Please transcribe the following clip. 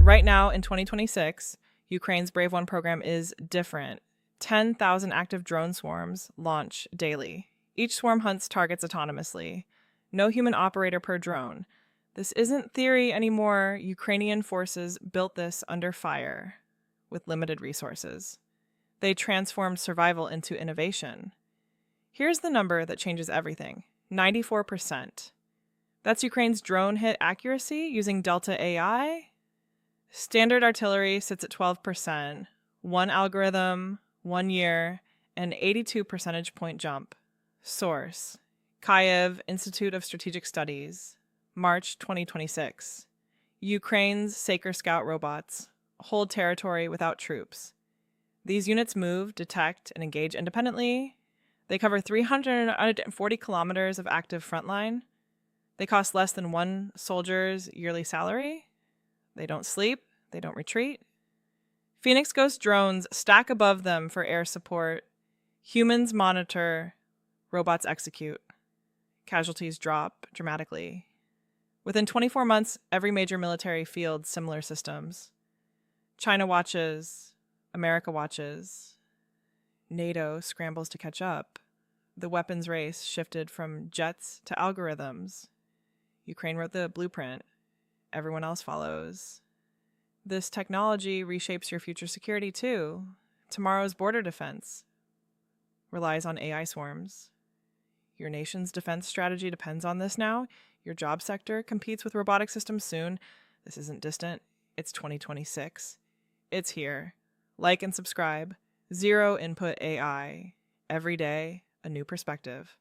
Right now, in 2026, Ukraine's Brave One program is different. 10,000 active drone swarms launch daily. Each swarm hunts targets autonomously. No human operator per drone. This isn't theory anymore. Ukrainian forces built this under fire with limited resources. They transformed survival into innovation. Here's the number that changes everything: 94%. That's Ukraine's drone hit accuracy using Delta AI. Standard artillery sits at 12%, one algorithm, 1 year, and 82 percentage point jump. Source: Kyiv Institute of Strategic Studies, March 2026. Ukraine's Saker Scout robots hold territory without troops. These units move, detect, and engage independently. They cover 340 kilometers of active frontline. They cost less than one soldier's yearly salary. They don't sleep. They don't retreat. Phoenix Ghost drones stack above them for air support. Humans monitor. Robots execute. Casualties drop dramatically. Within 24 months, every major military fields similar systems. China watches. America watches. NATO scrambles to catch up. The weapons race shifted from jets to algorithms. Ukraine wrote the blueprint. Everyone else follows. This technology reshapes your future security too. Tomorrow's border defense relies on AI swarms. Your nation's defense strategy depends on this now. Your job sector competes with robotic systems soon. This isn't distant. It's 2026. It's here. Like and subscribe. Zero Input AI. Every day, a new perspective.